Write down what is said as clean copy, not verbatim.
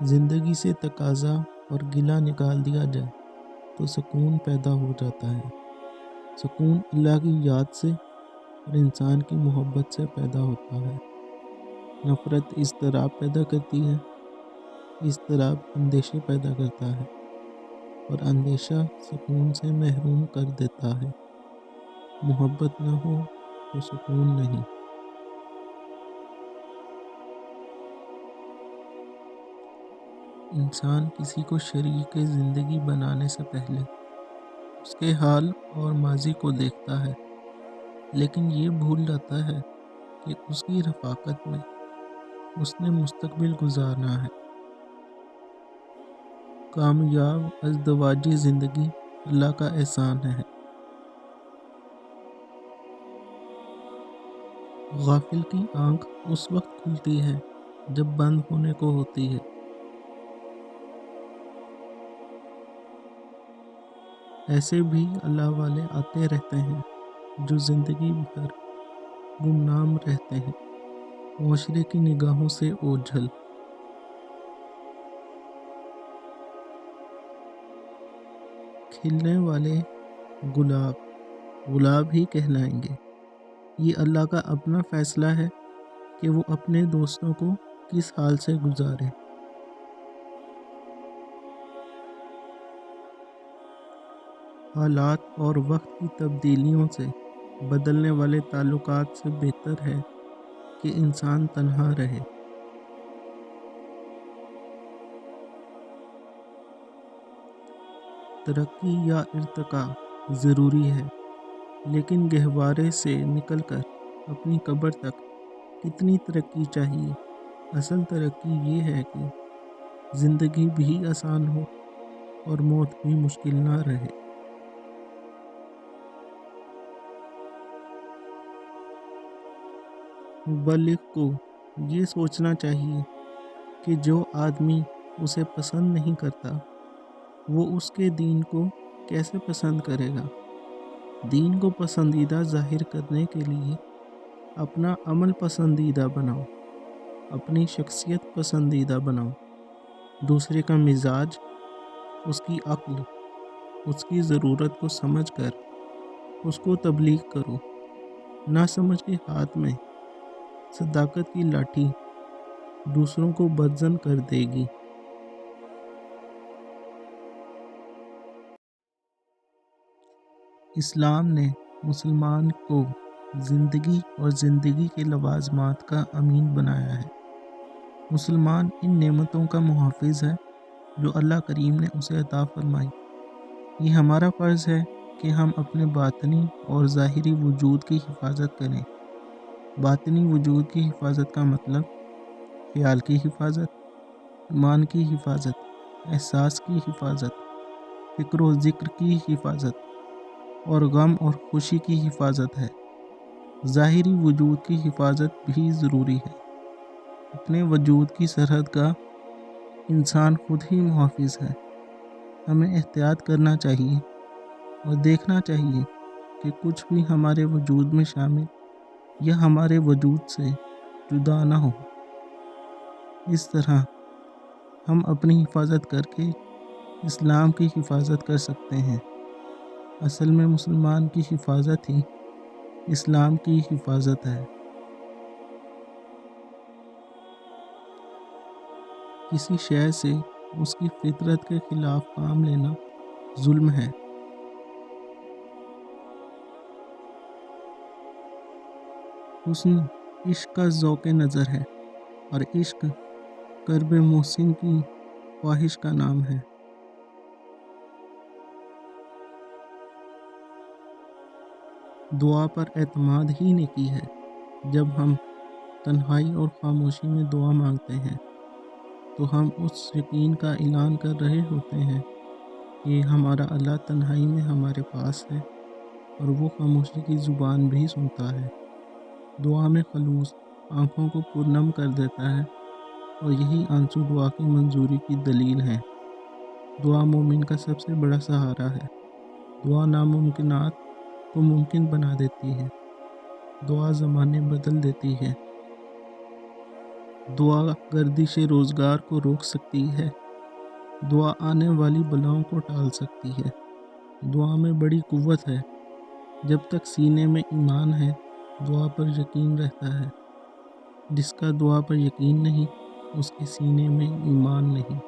زندگی سے تقاضا اور گلہ نکال دیا جائے تو سکون پیدا ہو جاتا ہے۔ سکون اللہ کی یاد سے اور انسان کی محبت سے پیدا ہوتا ہے۔ نفرت اضطراب پیدا کرتی ہے، اضطراب اندیشے پیدا کرتا ہے اور اندیشہ سکون سے محروم کر دیتا ہے۔ محبت نہ ہو تو سکون نہیں۔ انسان کسی کو شریک زندگی بنانے سے پہلے اس کے حال اور ماضی کو دیکھتا ہے، لیکن یہ بھول جاتا ہے کہ اس کی رفاقت میں اس نے مستقبل گزارنا ہے۔ کامیاب ازدواجی زندگی اللہ کا احسان ہے۔ غافل کی آنکھ اس وقت کھلتی ہے جب بند ہونے کو ہوتی ہے۔ ایسے بھی اللہ والے آتے رہتے ہیں جو زندگی بھر گمنام رہتے ہیں، معاشرے کی نگاہوں سے اوجھل۔ کھلنے والے گلاب ہی کہلائیں گے۔ یہ اللہ کا اپنا فیصلہ ہے کہ وہ اپنے دوستوں کو کس حال سے گزارے۔ حالات اور وقت کی تبدیلیوں سے بدلنے والے تعلقات سے بہتر ہے کہ انسان تنہا رہے۔ ترقی یا ارتقاء ضروری ہے، لیکن گہوارے سے نکل کر اپنی قبر تک کتنی ترقی چاہیے؟ اصل ترقی یہ ہے کہ زندگی بھی آسان ہو اور موت بھی مشکل نہ رہے۔ مبلغ کو یہ سوچنا چاہیے کہ جو آدمی اسے پسند نہیں کرتا وہ اس کے دین کو کیسے پسند کرے گا۔ دین کو پسندیدہ ظاہر کرنے کے لیے اپنا عمل پسندیدہ بناؤ، اپنی شخصیت پسندیدہ بناؤ، دوسرے کا مزاج، اس کی عقل، اس کی ضرورت کو سمجھ کر اس کو تبلیغ کرو۔ نہ سمجھ کے ہاتھ میں صداقت کی لاٹھی دوسروں کو بدظن کر دے گی۔ اسلام نے مسلمان کو زندگی اور زندگی کے لوازمات کا امین بنایا ہے۔ مسلمان ان نعمتوں کا محافظ ہے جو اللہ کریم نے اسے عطا فرمائی۔ یہ ہمارا فرض ہے کہ ہم اپنے باطنی اور ظاہری وجود کی حفاظت کریں۔ باطنی وجود کی حفاظت کا مطلب خیال کی حفاظت، ایمان کی حفاظت، احساس کی حفاظت، فکر و ذکر کی حفاظت اور غم اور خوشی کی حفاظت ہے۔ ظاہری وجود کی حفاظت بھی ضروری ہے۔ اپنے وجود کی سرحد کا انسان خود ہی محافظ ہے۔ ہمیں احتیاط کرنا چاہیے اور دیکھنا چاہیے کہ کچھ بھی ہمارے وجود میں شامل یا ہمارے وجود سے جدا نہ ہو۔ اس طرح ہم اپنی حفاظت کر کے اسلام کی حفاظت کر سکتے ہیں۔ اصل میں مسلمان کی حفاظت ہی اسلام کی حفاظت ہے۔ کسی شے سے اس کی فطرت کے خلاف کام لینا ظلم ہے۔ حسن عشق کا ذوق نظر ہے اور عشق قرب محسن کی خواہش کا نام ہے۔ دعا پر اعتماد ہی نیکی ہے۔ جب ہم تنہائی اور خاموشی میں دعا مانگتے ہیں تو ہم اس یقین کا اعلان کر رہے ہوتے ہیں کہ ہمارا اللہ تنہائی میں ہمارے پاس ہے اور وہ خاموشی کی زبان بھی سنتا ہے۔ دعا میں خلوص آنکھوں کو پرنم کر دیتا ہے اور یہی آنسو دعا کی منظوری کی دلیل ہے۔ دعا مومن کا سب سے بڑا سہارا ہے۔ دعا ناممکنات کو ممکن بنا دیتی ہے۔ دعا زمانے بدل دیتی ہے۔ دعا گردش روزگار کو روک سکتی ہے۔ دعا آنے والی بلاؤں کو ٹال سکتی ہے۔ دعا میں بڑی قوت ہے۔ جب تک سینے میں ایمان ہے، دعا پر یقین رہتا ہے۔ جس کا دعا پر یقین نہیں، اس کے سینے میں ایمان نہیں۔